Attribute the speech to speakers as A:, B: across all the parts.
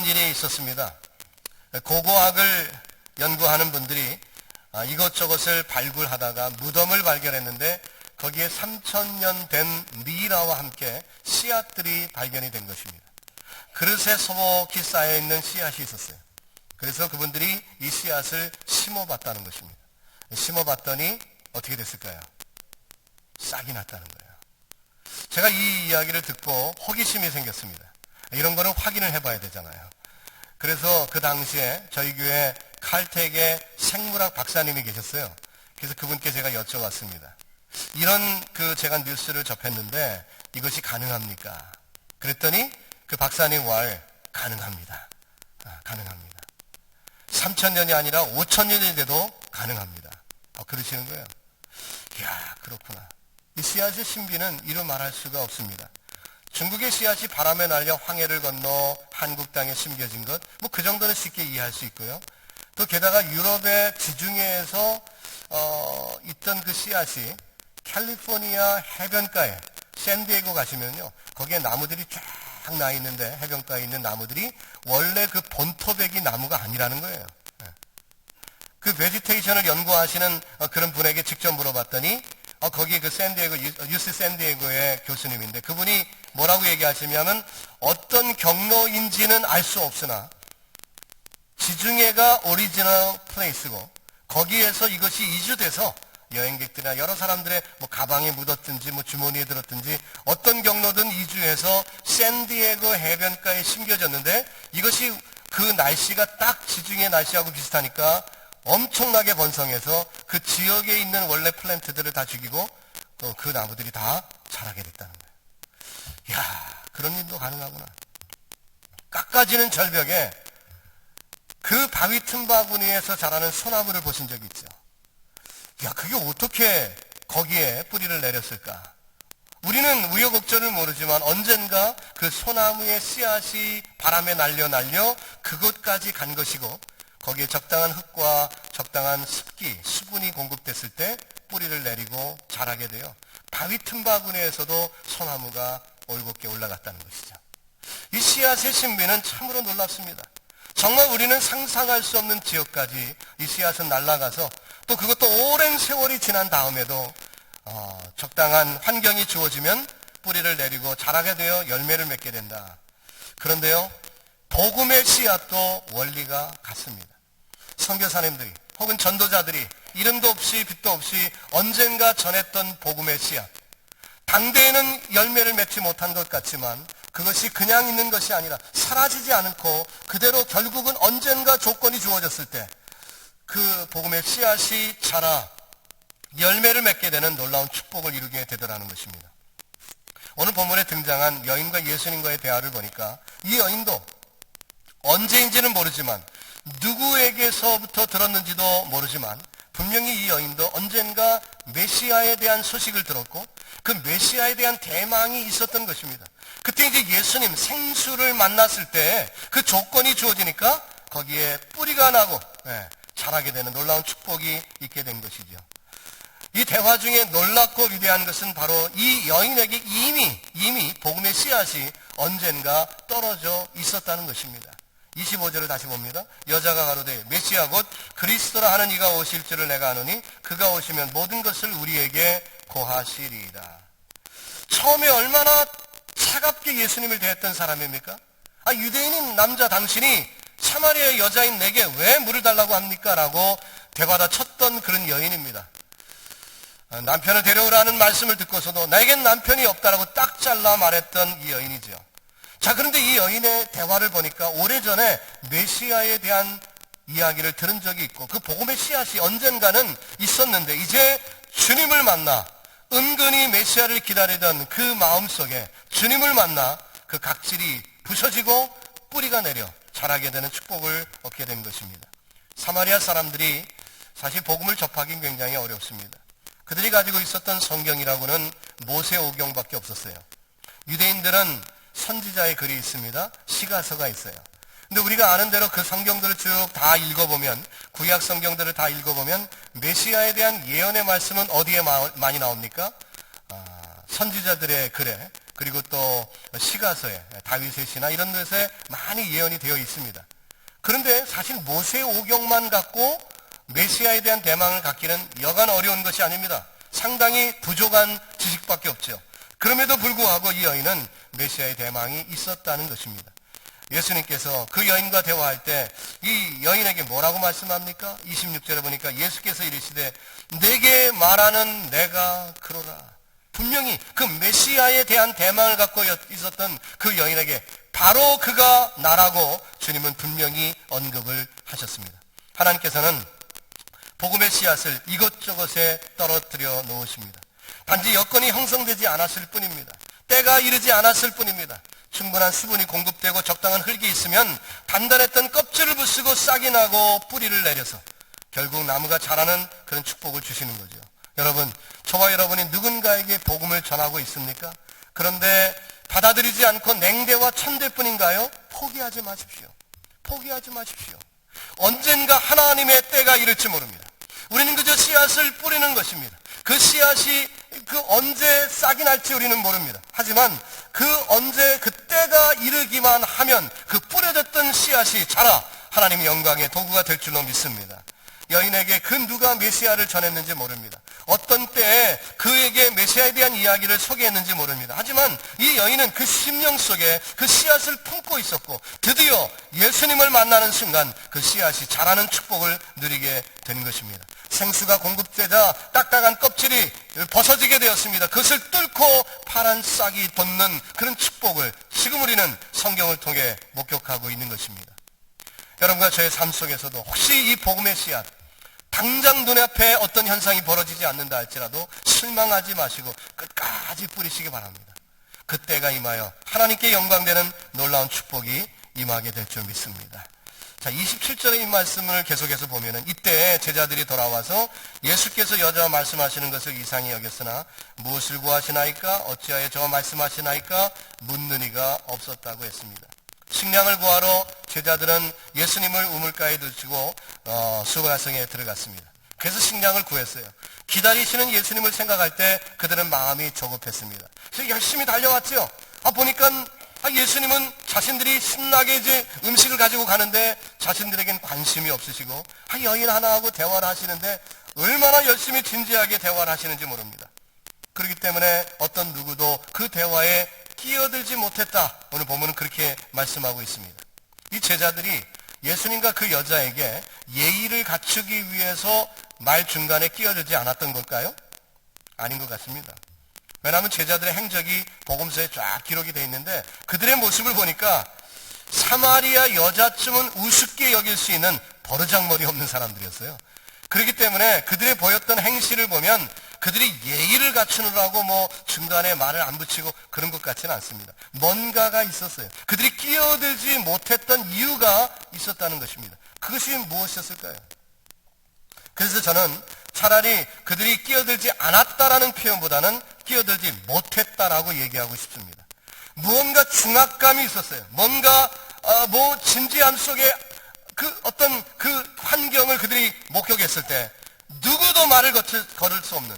A: 일이 있었습니다. 고고학을 연구하는 분들이 이것저것을 발굴하다가 무덤을 발견했는데 거기에 3,000년 된 미라와 함께 씨앗들이 발견이 된 것입니다. 그릇에 소복히 쌓여있는 씨앗이 있었어요. 그래서 그분들이 이 씨앗을 심어봤다는 것입니다. 심어봤더니 어떻게 됐을까요? 싹이 났다는 거예요. 제가 이 이야기를 듣고 호기심이 생겼습니다. 이런 거는 확인을 해봐야 되잖아요. 그래서 그 당시에 저희 교회 칼텍의 생물학 박사님이 계셨어요. 그래서 그분께 제가 여쭤봤습니다. 이런 제가 뉴스를 접했는데 이것이 가능합니까? 그랬더니 그 박사님 말 가능합니다. 가능합니다. 3,000년이 아니라 5,000년이 돼도 가능합니다. 그러시는 거예요. 이야, 그렇구나. 이 씨앗의 신비는 이루 말할 수가 없습니다. 중국의 씨앗이 바람에 날려 황해를 건너 한국 땅에 심겨진 것, 그 정도는 쉽게 이해할 수 있고요. 또 게다가 유럽의 지중해에서 있던 그 씨앗이 캘리포니아 해변가에 샌디에고 가시면요, 거기에 나무들이 쫙 나 있는데 해변가에 있는 나무들이 원래 그 본토백이 나무가 아니라는 거예요. 그 베지테이션을 연구하시는 그런 분에게 직접 물어봤더니 거기 그 샌디에고, UC 샌디에고의 교수님인데 그분이 뭐라고 얘기하시냐면 어떤 경로인지는 알 수 없으나 지중해가 오리지널 플레이스고 거기에서 이것이 이주돼서 여행객들이나 여러 사람들의 가방에 묻었든지 주머니에 들었든지 어떤 경로든 이주해서 샌디에고 해변가에 심겨졌는데 이것이 그 날씨가 딱 지중해 날씨하고 비슷하니까 엄청나게 번성해서 그 지역에 있는 원래 플랜트들을 다 죽이고 또 그 나무들이 다 자라게 됐다는 거예요. 이야, 그런 일도 가능하구나. 깎아지는 절벽에 그 바위 틈바구니에서 자라는 소나무를 보신 적이 있죠. 야, 그게 어떻게 거기에 뿌리를 내렸을까? 우리는 우여곡절을 모르지만 언젠가 그 소나무의 씨앗이 바람에 날려 그곳까지 간 것이고 거기에 적당한 흙과 적당한 습기, 수분이 공급됐을 때 뿌리를 내리고 자라게 돼요. 바위 틈바구니에서도 소나무가 올곧게 올라갔다는 것이죠. 이 씨앗의 신비는 참으로 놀랍습니다. 정말 우리는 상상할 수 없는 지역까지 이 씨앗은 날아가서 또 그것도 오랜 세월이 지난 다음에도 적당한 환경이 주어지면 뿌리를 내리고 자라게 되어 열매를 맺게 된다. 그런데요, 복음의 씨앗도 원리가 같습니다. 선교사님들이 혹은 전도자들이 이름도 없이 빛도 없이 언젠가 전했던 복음의 씨앗, 당대에는 열매를 맺지 못한 것 같지만 그것이 그냥 있는 것이 아니라 사라지지 않고 그대로 결국은 언젠가 조건이 주어졌을 때 그 복음의 씨앗이 자라 열매를 맺게 되는 놀라운 축복을 이루게 되더라는 것입니다. 오늘 본문에 등장한 여인과 예수님과의 대화를 보니까 이 여인도 언제인지는 모르지만 누구에게서부터 들었는지도 모르지만 분명히 이 여인도 언젠가 메시아에 대한 소식을 들었고 그 메시아에 대한 대망이 있었던 것입니다. 그때 이제 예수님 생수를 만났을 때 그 조건이 주어지니까 거기에 뿌리가 나고 자라게 되는 놀라운 축복이 있게 된 것이죠. 이 대화 중에 놀랍고 위대한 것은 바로 이 여인에게 이미 복음의 씨앗이 언젠가 떨어져 있었다는 것입니다. 25절을 다시 봅니다. 여자가 가로되 메시아 곧 그리스도라 하는 이가 오실 줄을 내가 아노니 그가 오시면 모든 것을 우리에게 고하시리이다. 처음에 얼마나 차갑게 예수님을 대했던 사람입니까? 유대인인 남자 당신이 사마리아의 여자인 내게 왜 물을 달라고 합니까? 라고 대받아 쳤던 그런 여인입니다. 남편을 데려오라는 말씀을 듣고서도 나에겐 남편이 없다라고 딱 잘라 말했던 이 여인이죠. 자, 그런데 이 여인의 대화를 보니까 오래전에 메시아에 대한 이야기를 들은 적이 있고 그 복음의 씨앗이 언젠가는 있었는데 이제 주님을 만나 은근히 메시아를 기다리던 그 마음속에 주님을 만나 그 각질이 부서지고 뿌리가 내려 자라게 되는 축복을 얻게 된 것입니다. 사마리아 사람들이 사실 복음을 접하기는 굉장히 어렵습니다. 그들이 가지고 있었던 성경이라고는 모세오경밖에 없었어요. 유대인들은 선지자의 글이 있습니다. 시가서가 있어요. 근데 우리가 아는 대로 그 성경들을 쭉 다 읽어보면, 구약 성경들을 다 읽어보면 메시아에 대한 예언의 말씀은 어디에 많이 나옵니까? 선지자들의 글에 그리고 또 시가서에 다윗의 시나 이런 데서 많이 예언이 되어 있습니다. 그런데 사실 모세 오경만 갖고 메시아에 대한 대망을 갖기는 여간 어려운 것이 아닙니다. 상당히 부족한 지식밖에 없죠. 그럼에도 불구하고 이 여인은 메시아의 대망이 있었다는 것입니다. 예수님께서 그 여인과 대화할 때 이 여인에게 뭐라고 말씀합니까? 26절에 보니까 예수께서 이르시되 내게 말하는 내가 그러라. 분명히 그 메시아에 대한 대망을 갖고 있었던 그 여인에게 바로 그가 나라고 주님은 분명히 언급을 하셨습니다. 하나님께서는 복음의 씨앗을 이것저것에 떨어뜨려 놓으십니다. 단지 여건이 형성되지 않았을 뿐입니다. 때가 이르지 않았을 뿐입니다. 충분한 수분이 공급되고 적당한 흙이 있으면 단단했던 껍질을 부수고 싹이 나고 뿌리를 내려서 결국 나무가 자라는 그런 축복을 주시는 거죠. 여러분, 저와 여러분이 누군가에게 복음을 전하고 있습니까? 그런데 받아들이지 않고 냉대와 천대뿐인가요? 포기하지 마십시오. 포기하지 마십시오. 언젠가 하나님의 때가 이를지 모릅니다. 우리는 그저 씨앗을 뿌리는 것입니다. 그 씨앗이 언제 싹이 날지 우리는 모릅니다. 하지만 언제 그 때가 이르기만 하면 그 뿌려졌던 씨앗이 자라 하나님의 영광의 도구가 될 줄로 믿습니다. 여인에게 그 누가 메시아를 전했는지 모릅니다. 어떤 때에 그에게 메시아에 대한 이야기를 소개했는지 모릅니다. 하지만 이 여인은 그 심령 속에 그 씨앗을 품고 있었고 드디어 예수님을 만나는 순간 그 씨앗이 자라는 축복을 누리게 된 것입니다. 생수가 공급되자 딱딱한 껍질이 벗어지게 되었습니다. 그것을 뚫고 파란 싹이 돋는 그런 축복을 지금 우리는 성경을 통해 목격하고 있는 것입니다. 여러분과 저의 삶 속에서도 혹시 이 복음의 씨앗 당장 눈앞에 어떤 현상이 벌어지지 않는다 할지라도 실망하지 마시고 끝까지 뿌리시기 바랍니다. 그때가 임하여 하나님께 영광되는 놀라운 축복이 임하게 될 줄 믿습니다. 자, 27절의 이 말씀을 계속해서 보면은 이때 제자들이 돌아와서 예수께서 여자와 말씀하시는 것을 이상히 여겼으나 무엇을 구하시나이까? 어찌하여 저와 말씀하시나이까? 묻는 이가 없었다고 했습니다. 식량을 구하러 제자들은 예수님을 우물가에 두시고 수가성에 들어갔습니다. 그래서 식량을 구했어요. 기다리시는 예수님을 생각할 때 그들은 마음이 조급했습니다. 그래서 열심히 달려왔죠. 보니까 예수님은 자신들이 신나게 이제 음식을 가지고 가는데 자신들에겐 관심이 없으시고 여인 하나하고 대화를 하시는데 얼마나 열심히 진지하게 대화를 하시는지 모릅니다. 그렇기 때문에 어떤 누구도 그 대화에 끼어들지 못했다. 오늘 보면은 그렇게 말씀하고 있습니다. 이 제자들이 예수님과 그 여자에게 예의를 갖추기 위해서 말 중간에 끼어들지 않았던 걸까요? 아닌 것 같습니다. 왜냐하면 제자들의 행적이 복음서에 쫙 기록이 되어 있는데 그들의 모습을 보니까 사마리아 여자쯤은 우습게 여길 수 있는 버르장머리 없는 사람들이었어요. 그렇기 때문에 그들의 보였던 행실을 보면 그들이 예의를 갖추느라고 중간에 말을 안 붙이고 그런 것 같지는 않습니다. 뭔가가 있었어요. 그들이 끼어들지 못했던 이유가 있었다는 것입니다. 그것이 무엇이었을까요? 그래서 저는 차라리 그들이 끼어들지 않았다라는 표현보다는 끼어들지 못했다라고 얘기하고 싶습니다. 무언가 중압감이 있었어요. 뭔가 진지함 속에 어떤 환경을 그들이 목격했을 때 누구도 말을 걸을 수 없는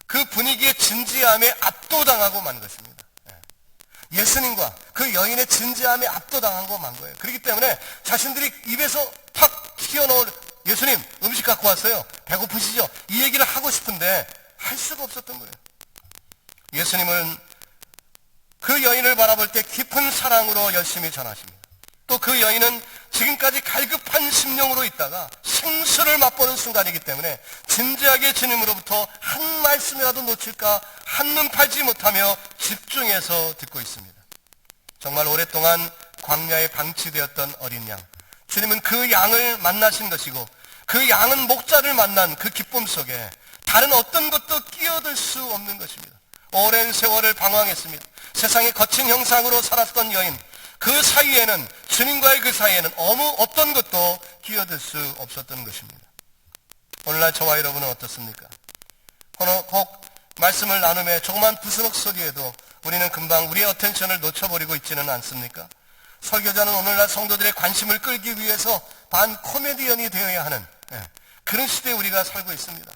A: 그 분위기의 진지함에 압도당하고 만 것입니다. 예수님과 그 여인의 진지함에 압도당하고 만 거예요. 그렇기 때문에 자신들이 입에서 탁 튀어나올 예수님 음식 갖고 왔어요. 배고프시죠? 이 얘기를 하고 싶은데 할 수가 없었던 거예요. 예수님은 그 여인을 바라볼 때 깊은 사랑으로 열심히 전하십니다. 또 그 여인은 지금까지 갈급한 심령으로 있다가 생수를 맛보는 순간이기 때문에 진지하게 주님으로부터 한 말씀이라도 놓칠까 한눈 팔지 못하며 집중해서 듣고 있습니다. 정말 오랫동안 광야에 방치되었던 어린 양, 주님은 그 양을 만나신 것이고 그 양은 목자를 만난 그 기쁨 속에 다른 어떤 것도 끼어들 수 없는 것입니다. 오랜 세월을 방황했습니다. 세상의 거친 형상으로 살았던 여인, 그 사이에는 주님과의 그 사이에는 어떤 것도 끼어들 수 없었던 것입니다. 오늘날 저와 여러분은 어떻습니까? 혹 말씀을 나눔에 조그만 부스럭 소리에도 우리는 금방 우리의 어텐션을 놓쳐버리고 있지는 않습니까? 설교자는 오늘날 성도들의 관심을 끌기 위해서 반 코미디언이 되어야 하는 그런 시대에 우리가 살고 있습니다.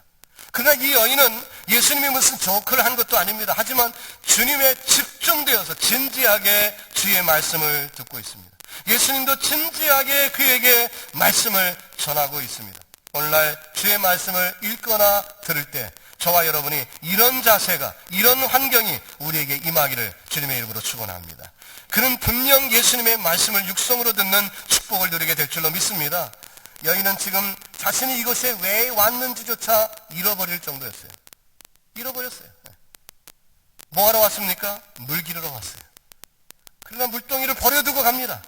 A: 그러나 이 여인은 예수님이 무슨 조크를 한 것도 아닙니다. 하지만 주님에 집중되어서 진지하게 주의 말씀을 듣고 있습니다. 예수님도 진지하게 그에게 말씀을 전하고 있습니다. 오늘날 주의 말씀을 읽거나 들을 때 저와 여러분이 이런 자세가, 이런 환경이 우리에게 임하기를 주님의 이름으로 축원합니다. 그는 분명 예수님의 말씀을 육성으로 듣는 축복을 누리게 될 줄로 믿습니다. 여인은 지금 자신이 이곳에 왜 왔는지조차 잃어버릴 정도였어요. 잃어버렸어요. 뭐하러 왔습니까? 물 기르러 왔어요. 그러나 물동이를 버려두고 갑니다.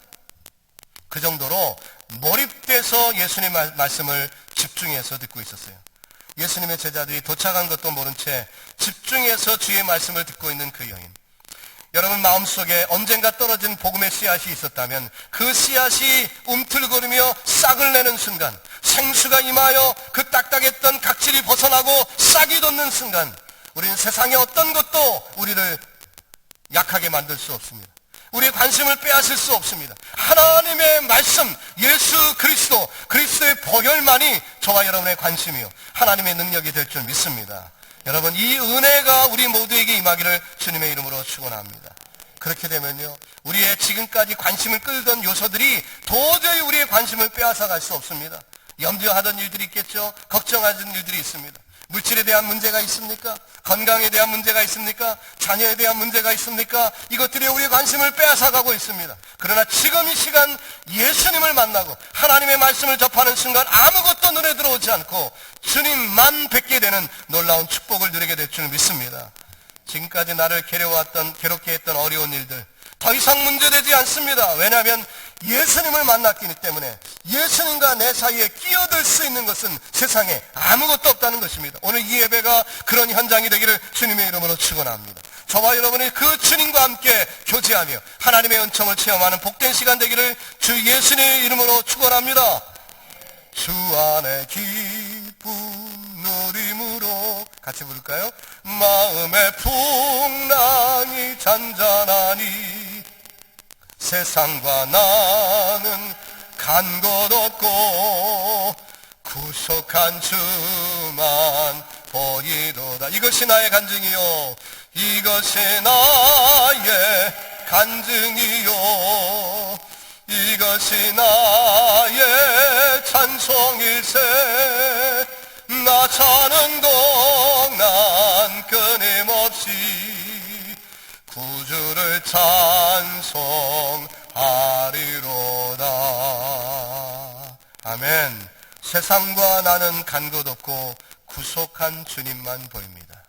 A: 그 정도로 몰입돼서 예수님 말씀을 집중해서 듣고 있었어요. 예수님의 제자들이 도착한 것도 모른 채 집중해서 주의 말씀을 듣고 있는 그 여인. 여러분 마음속에 언젠가 떨어진 복음의 씨앗이 있었다면 그 씨앗이 움틀거리며 싹을 내는 순간, 생수가 임하여 그 딱딱했던 각질이 벗어나고 싹이 돋는 순간, 우리는 세상의 어떤 것도 우리를 약하게 만들 수 없습니다. 우리의 관심을 빼앗을 수 없습니다. 하나님의 말씀, 예수 그리스도, 그리스도의 보혈만이 저와 여러분의 관심이요 하나님의 능력이 될 줄 믿습니다. 여러분, 이 은혜가 우리 모두에게 임하기를 주님의 이름으로 축원합니다. 그렇게 되면요, 우리의 지금까지 관심을 끌던 요소들이 도저히 우리의 관심을 빼앗아갈 수 없습니다. 염려하던 일들이 있겠죠. 걱정하던 일들이 있습니다. 물질에 대한 문제가 있습니까? 건강에 대한 문제가 있습니까? 자녀에 대한 문제가 있습니까? 이것들이 우리의 관심을 빼앗아가고 있습니다. 그러나 지금 이 시간 예수님을 만나고 하나님의 말씀을 접하는 순간 아무것도 눈에 들어오지 않고 주님만 뵙게 되는 놀라운 축복을 누리게 될 줄 믿습니다. 지금까지 나를 괴롭게 했던 어려운 일들 더 이상 문제되지 않습니다. 왜냐하면 예수님을 만났기 때문에 예수님과 내 사이에 끼어들 수 있는 것은 세상에 아무것도 없다는 것입니다. 오늘 이 예배가 그런 현장이 되기를 주님의 이름으로 축원합니다. 저와 여러분이 그 주님과 함께 교제하며 하나님의 은총을 체험하는 복된 시간 되기를 주 예수님의 이름으로 축원합니다. 주 안에 기쁜 누림으로 같이 부를까요? 마음의 풍랑이 잔잔하니 세상과 나는 간 것 없고 구속한 주만 보이도다. 이것이 나의 간증이요, 이것이 나의 간증이요, 이것이 나의 찬송일세. 나 사는 동안 끊임없이 구주를 찬송하리로다. 아멘. 세상과 나는 간 것 없고 구속한 주님만 보입니다.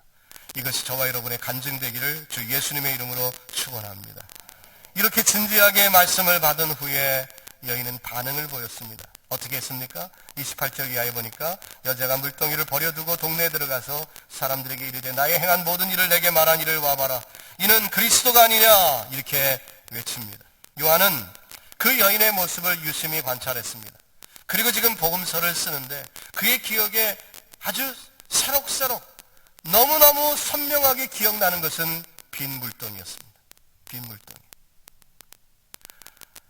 A: 이것이 저와 여러분의 간증되기를 주 예수님의 이름으로 축원합니다. 이렇게 진지하게 말씀을 받은 후에 여인은 반응을 보였습니다. 어떻게 했습니까? 28절 이하에 보니까 여자가 물동이를 버려두고 동네에 들어가서 사람들에게 이르되 나의 행한 모든 일을 내게 말한 이를 와봐라. 이는 그리스도가 아니냐 이렇게 외칩니다. 요한은 그 여인의 모습을 유심히 관찰했습니다. 그리고 지금 복음서를 쓰는데 그의 기억에 아주 새록새록 너무너무 선명하게 기억나는 것은 빈 물동이었습니다. 빈 물동이.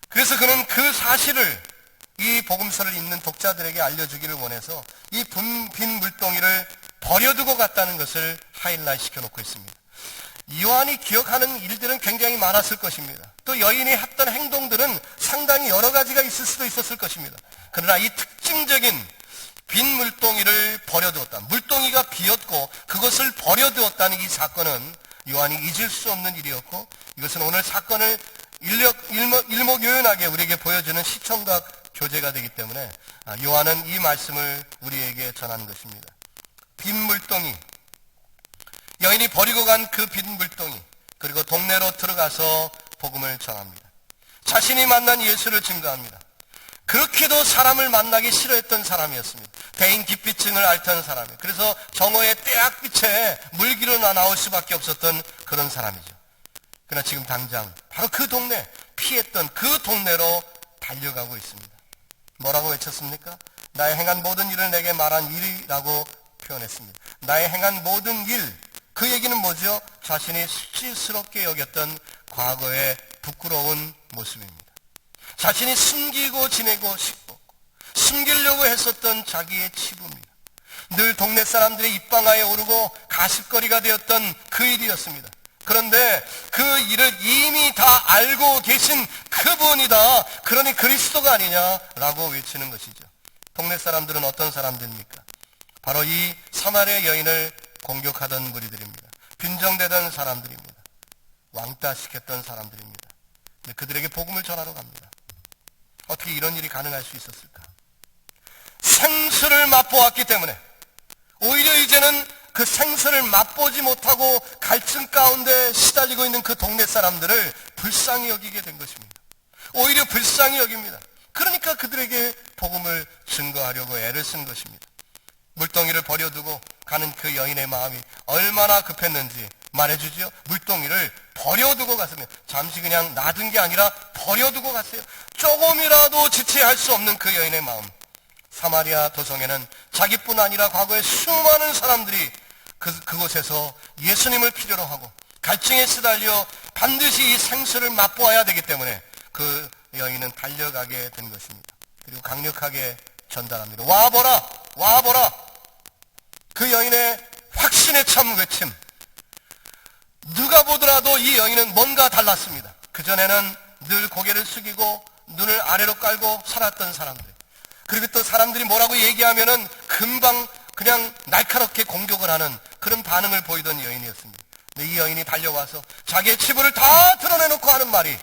A: 그래서 그는 그 사실을 이 복음서를 읽는 독자들에게 알려주기를 원해서 이 빈 물동이를 버려두고 갔다는 것을 하이라이트 시켜놓고 있습니다. 요한이 기억하는 일들은 굉장히 많았을 것입니다. 또 여인이 했던 행동들은 상당히 여러 가지가 있을 수도 있었을 것입니다. 그러나 이 특징적인 빈 물동이를 버려두었다. 물동이가 비었고 그것을 버려두었다는 이 사건은 요한이 잊을 수 없는 일이었고, 이것은 오늘 사건을 일목요연하게 우리에게 보여주는 시청각 교재가 되기 때문에 요한은 이 말씀을 우리에게 전하는 것입니다. 빈 물동이, 여인이 버리고 간 그 빈 물동이, 그리고 동네로 들어가서 복음을 전합니다. 자신이 만난 예수를 증거합니다. 그렇게도 사람을 만나기 싫어했던 사람이었습니다. 대인 기피증을 앓던 사람이에요. 그래서 정오의 떼약빛에 물기로 나올 수밖에 없었던 그런 사람이죠. 그러나 지금 당장 바로 그 동네, 피했던 그 동네로 달려가고 있습니다. 뭐라고 외쳤습니까? 나의 행한 모든 일을 내게 말한 일이라고 표현했습니다. 나의 행한 모든 일, 그 얘기는 뭐죠? 자신이 수치스럽게 여겼던 과거의 부끄러운 모습입니다. 자신이 숨기고 지내고 싶었고 숨기려고 했었던 자기의 치부입니다. 늘 동네 사람들의 입방아에 오르고 가십거리가 되었던 그 일이었습니다. 그런데 그 일을 이미 다 알고 계신 그분이다. 그러니 그리스도가 아니냐라고 외치는 것이죠. 동네 사람들은 어떤 사람들입니까? 바로 이 사마리아 여인을 공격하던 무리들입니다. 빈정대던 사람들입니다. 왕따시켰던 사람들입니다. 근데 그들에게 복음을 전하러 갑니다. 어떻게 이런 일이 가능할 수 있었을까? 생수를 맛보았기 때문에 오히려 이제는 그 생수를 맛보지 못하고 갈증 가운데 시달리고 있는 그 동네 사람들을 불쌍히 여기게 된 것입니다. 오히려 불쌍히 여깁니다. 그러니까 그들에게 복음을 증거하려고 애를 쓴 것입니다. 물동이를 버려두고 가는 그 여인의 마음이 얼마나 급했는지 말해주죠. 물동이를 버려두고 갔으면 잠시 그냥 놔둔 게 아니라 버려두고 갔어요. 조금이라도 지체할 수 없는 그 여인의 마음. 사마리아 도성에는 자기뿐 아니라 과거에 수많은 사람들이 그곳에서 예수님을 필요로 하고 갈증에 시달려 반드시 이 생수를 맛보아야 되기 때문에 그 여인은 달려가게 된 것입니다. 그리고 강력하게 전달합니다. 와보라! 와보라! 그 여인의 확신에 참 외침. 누가 보더라도 이 여인은 뭔가 달랐습니다. 그전에는 늘 고개를 숙이고 눈을 아래로 깔고 살았던 사람들. 그리고 또 사람들이 뭐라고 얘기하면은 금방 그냥 날카롭게 공격을 하는 그런 반응을 보이던 여인이었습니다. 근데 이 여인이 달려와서 자기의 치부를 다 드러내놓고 하는 말이,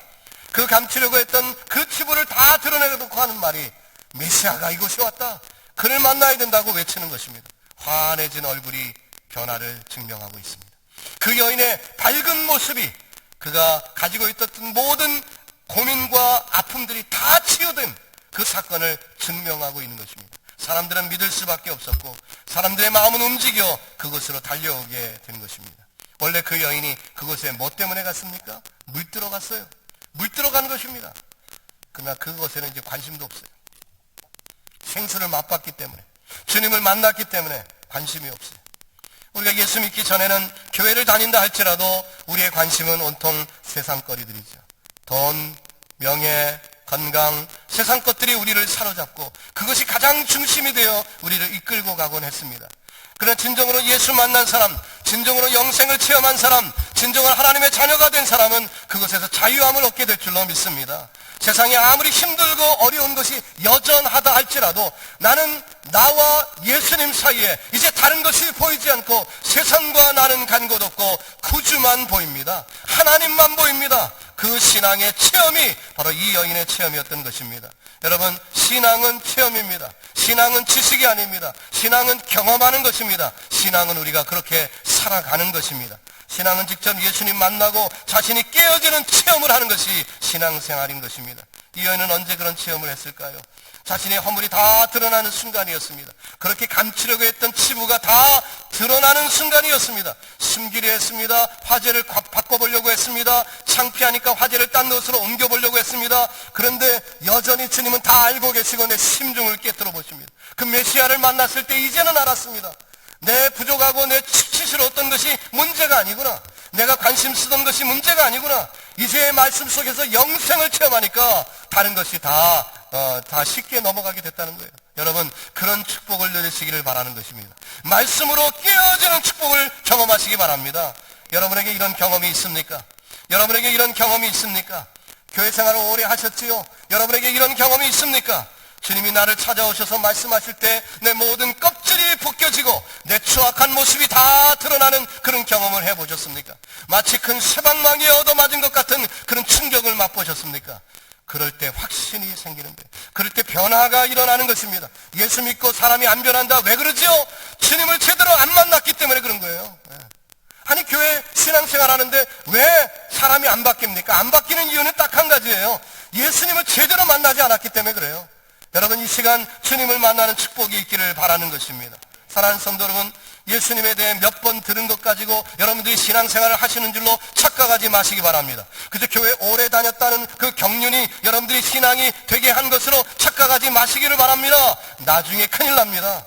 A: 그 감추려고 했던 그 치부를 다 드러내놓고 하는 말이, 메시아가 이곳에 왔다. 그를 만나야 된다고 외치는 것입니다. 환해진 얼굴이 변화를 증명하고 있습니다. 그 여인의 밝은 모습이 그가 가지고 있었던 모든 고민과 아픔들이 다 치유된 그 사건을 증명하고 있는 것입니다. 사람들은 믿을 수밖에 없었고 사람들의 마음은 움직여 그곳으로 달려오게 된 것입니다. 원래 그 여인이 그곳에 뭐 때문에 갔습니까? 물 들어갔어요. 물 들어간 것입니다. 그러나 그것에는 이제 관심도 없어요. 생수를 맛봤기 때문에, 주님을 만났기 때문에 관심이 없어요. 우리가 예수 믿기 전에는 교회를 다닌다 할지라도 우리의 관심은 온통 세상 거리들이죠. 돈, 명예, 건강, 세상 것들이 우리를 사로잡고 그것이 가장 중심이 되어 우리를 이끌고 가곤 했습니다. 그러나 진정으로 예수 만난 사람, 진정으로 영생을 체험한 사람, 진정한 하나님의 자녀가 된 사람은 그것에서 자유함을 얻게 될 줄로 믿습니다. 세상이 아무리 힘들고 어려운 것이 여전하다 할지라도 나는 나와 예수님 사이에 이제 다른 것이 보이지 않고 세상과 나는 간 곳 없고 구주만 보입니다. 하나님만 보입니다. 그 신앙의 체험이 바로 이 여인의 체험이었던 것입니다. 여러분, 신앙은 체험입니다. 신앙은 지식이 아닙니다. 신앙은 경험하는 것입니다. 신앙은 우리가 그렇게 살아가는 것입니다. 신앙은 직접 예수님 만나고 자신이 깨어지는 체험을 하는 것이 신앙생활인 것입니다. 이 여인은 언제 그런 체험을 했을까요? 자신의 허물이 다 드러나는 순간이었습니다. 그렇게 감추려고 했던 치부가 다 드러나는 순간이었습니다. 숨기려 했습니다. 화제를 바꿔보려고 했습니다. 창피하니까 화제를 딴 곳으로 옮겨보려고 했습니다. 그런데 여전히 주님은 다 알고 계시고 내 심중을 깨뜨려 보십니다. 그 메시아를 만났을 때 이제는 알았습니다. 내 부족하고 내 수치스러웠던 것이 문제가 아니구나. 내가 관심 쓰던 것이 문제가 아니구나. 이제 말씀 속에서 영생을 체험하니까 다른 것이 다 쉽게 넘어가게 됐다는 거예요. 여러분, 그런 축복을 누리시기를 바라는 것입니다. 말씀으로 깨어지는 축복을 경험하시기 바랍니다. 여러분에게 이런 경험이 있습니까? 여러분에게 이런 경험이 있습니까? 교회 생활을 오래 하셨지요? 여러분에게 이런 경험이 있습니까? 주님이 나를 찾아오셔서 말씀하실 때 내 모든 껍질이 벗겨지고 내 추악한 모습이 다 드러나는 그런 경험을 해보셨습니까? 마치 큰 쇠방망이에 얻어맞은 것 같은 그런 충격을 맛보셨습니까? 그럴 때 확신이 생기는데, 그럴 때 변화가 일어나는 것입니다. 예수 믿고 사람이 안 변한다. 왜 그러지요? 주님을 제대로 안 만났기 때문에 그런 거예요. 아니, 교회 신앙생활 하는데 왜 사람이 안 바뀝니까? 안 바뀌는 이유는 딱 한 가지예요. 예수님을 제대로 만나지 않았기 때문에 그래요. 여러분, 이 시간 주님을 만나는 축복이 있기를 바라는 것입니다. 사랑하는 성도 여러분, 예수님에 대해 몇 번 들은 것 가지고 여러분들이 신앙생활을 하시는 줄로 착각하지 마시기 바랍니다. 그저 교회 오래 다녔다는 그 경륜이 여러분들이 신앙이 되게 한 것으로 착각하지 마시기를 바랍니다. 나중에 큰일 납니다.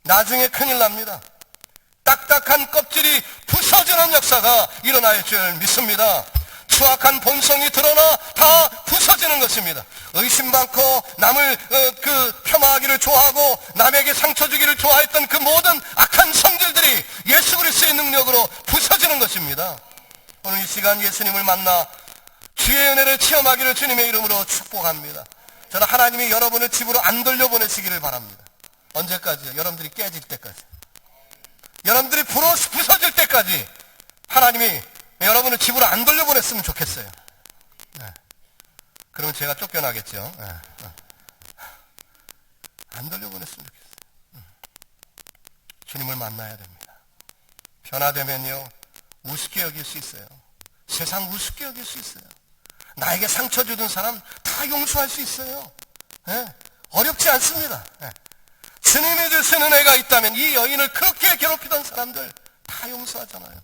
A: 나중에 큰일 납니다. 딱딱한 껍질이 부서지는 역사가 일어날 줄 믿습니다. 추악한 본성이 드러나 다 부서지는 것입니다. 의심 많고 남을 폄하하기를 좋아하고 남에게 상처 주기를 좋아했던 그 모든 악한 성질들이 예수 그리스도의 능력으로 부서지는 것입니다. 오늘 이 시간 예수님을 만나 주의 은혜를 체험하기를 주님의 이름으로 축복합니다. 저는 하나님이 여러분을 집으로 안 돌려보내시기를 바랍니다. 언제까지요? 여러분들이 깨질 때까지. 여러분들이 부서질 때까지 하나님이 여러분을 집으로 안 돌려보냈으면 좋겠어요. 네. 그러면 제가 쫓겨나겠죠. 네. 안 돌려보냈으면 좋겠어요. 주님을 만나야 됩니다. 변화되면요, 우습게 여길 수 있어요. 세상 우습게 여길 수 있어요. 나에게 상처 주던 사람 다 용서할 수 있어요. 네. 어렵지 않습니다. 네. 주님이 주신 은혜가 있다면 이 여인을 그렇게 괴롭히던 사람들 다 용서하잖아요.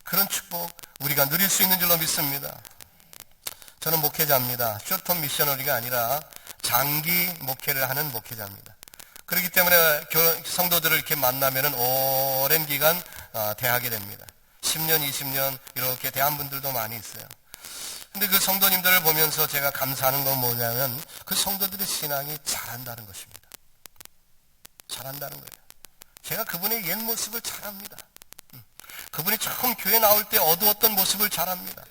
A: 그런 축복 우리가 누릴 수 있는 줄로 믿습니다. 저는 목회자입니다. 쇼텀 미셔너리가 아니라 장기 목회를 하는 목회자입니다. 그렇기 때문에 성도들을 이렇게 만나면은 오랜 기간 대하게 됩니다. 10년, 20년 이렇게 대한 분들도 많이 있어요. 근데 그 성도님들을 보면서 제가 감사하는 건 뭐냐면 그 성도들의 신앙이 자란다는 것입니다. 잘한다는 거예요. 제가 그분의 옛 모습을 잘 압니다. 그분이 처음 교회 나올 때 어두웠던 모습을 잘 압니다.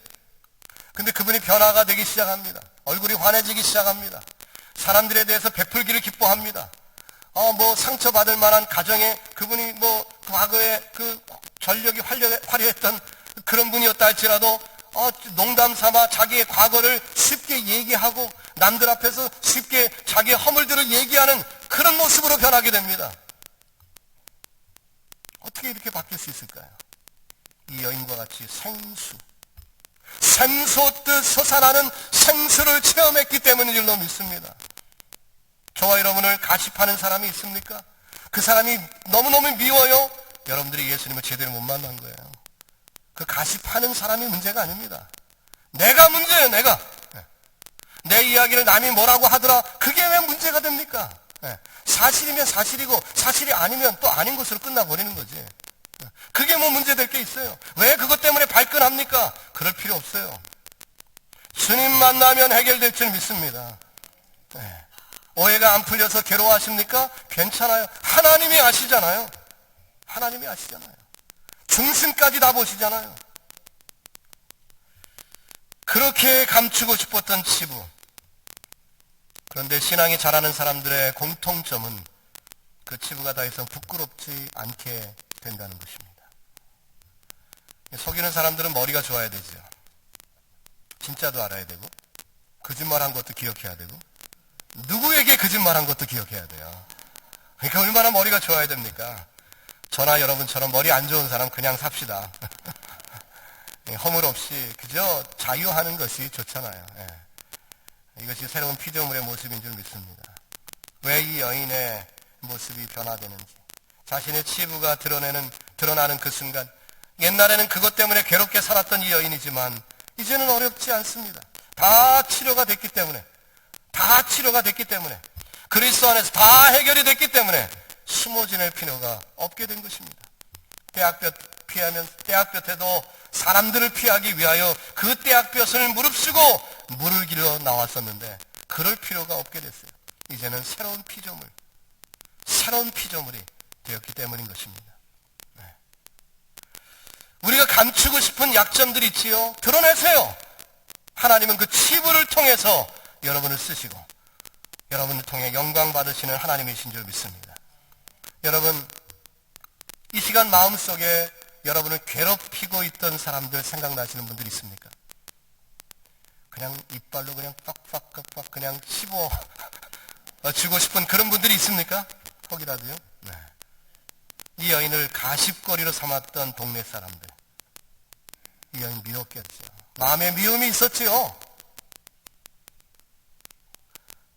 A: 근데 그분이 변화가 되기 시작합니다. 얼굴이 환해지기 시작합니다. 사람들에 대해서 베풀기를 기뻐합니다. 상처받을 만한 가정에 그분이 과거에 그 전력이 화려했던 그런 분이었다 할지라도 농담 삼아 자기의 과거를 쉽게 얘기하고 남들 앞에서 쉽게 자기의 허물들을 얘기하는 그런 모습으로 변하게 됩니다. 어떻게 이렇게 바뀔 수 있을까요? 이 여인과 같이 샘솟듯 솟아나는 생수를 체험했기 때문인 줄로 믿습니다. 저와 여러분을 가십하는 사람이 있습니까? 그 사람이 너무너무 미워요? 여러분들이 예수님을 제대로 못 만난 거예요. 그 가십하는 사람이 문제가 아닙니다. 내가 문제예요. 내가. 내 이야기를 남이 뭐라고 하더라. 그게 왜 문제가 됩니까? 사실이면 사실이고 사실이 아니면 또 아닌 것으로 끝나버리는 거지. 그게 뭐 문제될 게 있어요. 왜 그것 때문에 발끈합니까? 그럴 필요 없어요. 주님 만나면 해결될 줄 믿습니다. 오해가 안 풀려서 괴로워하십니까? 괜찮아요. 하나님이 아시잖아요. 하나님이 아시잖아요. 중심까지 다 보시잖아요. 그렇게 감추고 싶었던 치부. 그런데 신앙이 자라는 사람들의 공통점은 그 치부가 더 이상 부끄럽지 않게 된다는 것입니다. 속이는 사람들은 머리가 좋아야 되죠. 진짜도 알아야 되고 거짓말한 것도 기억해야 되고 누구에게 거짓말한 것도 기억해야 돼요. 그러니까 얼마나 머리가 좋아야 됩니까? 저나 여러분처럼 머리 안 좋은 사람 그냥 삽시다. 허물 없이 그저 자유하는 것이 좋잖아요. 이것이 새로운 피조물의 모습인 줄 믿습니다. 왜 이 여인의 모습이 변화되는지, 자신의 치부가 드러나는 그 순간, 옛날에는 그것 때문에 괴롭게 살았던 이 여인이지만 이제는 어렵지 않습니다. 다 치료가 됐기 때문에 그리스도 안에서 다 해결이 됐기 때문에 숨어 지낼 필요가 없게 된 것입니다. 떼약볕에도 사람들을 피하기 위하여 그 떼약볕을 무릅쓰고 물을 길러 나왔었는데 그럴 필요가 없게 됐어요. 이제는 새로운 피조물이 되었기 때문인 것입니다. 우리가 감추고 싶은 약점들이 있지요. 드러내세요. 하나님은 그 치부를 통해서 여러분을 쓰시고 여러분을 통해 영광 받으시는 하나님이신 줄 믿습니다. 여러분, 이 시간 마음속에 여러분을 괴롭히고 있던 사람들 생각나시는 분들 있습니까? 그냥 이빨로 그냥 빡빡 그냥 씹어 주고 싶은 그런 분들이 있습니까? 혹이라도요? 네. 이 여인을 가십거리로 삼았던 동네 사람들, 이 여인 미웠겠죠. 마음에 미움이 있었지요.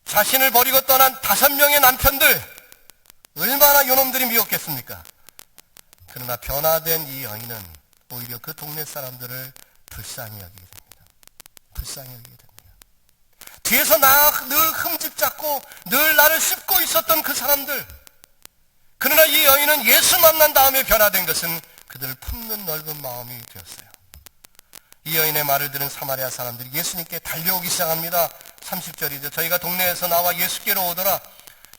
A: 자신을 버리고 떠난 5명의 남편들, 얼마나 요놈들이 미웠겠습니까? 그러나 변화된 이 여인은 오히려 그 동네 사람들을 불쌍히 여기게 됩니다. 뒤에서 늘 흠집 잡고 늘 나를 씹고 있었던 그 사람들, 그러나 이 여인은 예수 만난 다음에 변화된 것은 그들을 품는 넓은 마음이 되었어요. 이 여인의 말을 들은 사마리아 사람들이 예수님께 달려오기 시작합니다. 30절이죠. 저희가 동네에서 나와 예수께로 오더라.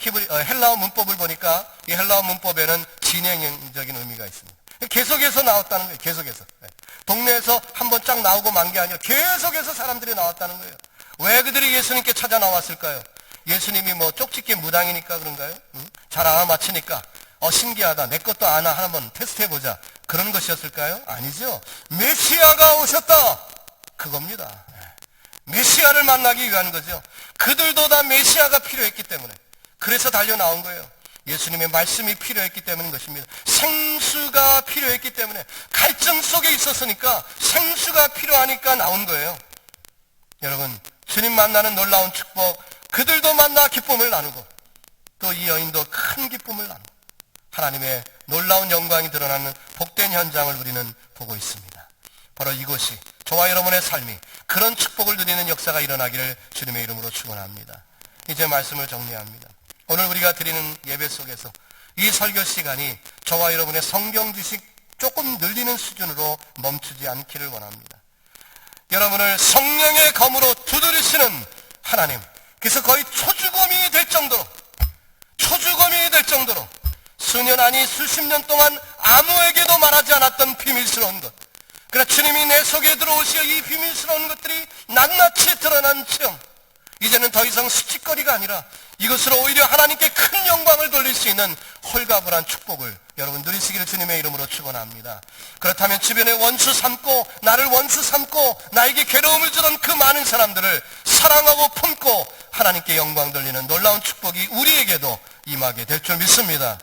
A: 헬라어 문법을 보니까 이 헬라어 문법에는 진행적인 의미가 있습니다. 계속해서 나왔다는 거예요. 계속해서. 동네에서 한번 쫙 나오고 만 게 아니라 계속해서 사람들이 나왔다는 거예요. 왜 그들이 예수님께 찾아 나왔을까요? 예수님이 뭐 쪽집게 무당이니까 그런가요? 잘 알아맞히니까 신기하다. 내 것도 아나 한번 테스트해보자. 그런 것이었을까요? 아니죠. 메시아가 오셨다. 그겁니다. 메시아를 만나기 위한 거죠. 그들도 다 메시아가 필요했기 때문에. 그래서 달려 나온 거예요. 예수님의 말씀이 필요했기 때문인 것입니다. 생수가 필요했기 때문에 갈증 속에 있었으니까 생수가 필요하니까 나온 거예요. 여러분, 주님 만나는 놀라운 축복, 그들도 만나 기쁨을 나누고 또 이 여인도 큰 기쁨을 나누고 하나님의 놀라운 영광이 드러나는 복된 현장을 우리는 보고 있습니다. 바로 이곳이 저와 여러분의 삶이 그런 축복을 누리는 역사가 일어나기를 주님의 이름으로 축원합니다. 이제 말씀을 정리합니다. 오늘 우리가 드리는 예배 속에서 이 설교 시간이 저와 여러분의 성경 지식 조금 늘리는 수준으로 멈추지 않기를 원합니다. 여러분을 성령의 검으로 두드리시는 하나님, 그래서 거의 초주검이 될 정도로 수년 아니 수십 년 동안 아무에게도 말하지 않았던 비밀스러운 것, 그러나 주님이 내 속에 들어오시어 이 비밀스러운 것들이 낱낱이 드러난 체험, 이제는 더 이상 수치거리가 아니라 이것으로 오히려 하나님께 큰 영광을 돌릴 수 있는 홀가분한 축복을 여러분 누리시기를 주님의 이름으로 축원합니다. 그렇다면 주변에 원수 삼고 나를 원수 삼고 나에게 괴로움을 주던 그 많은 사람들을 사랑하고 품고 하나님께 영광 돌리는 놀라운 축복이 우리에게도 임하게 될 줄 믿습니다.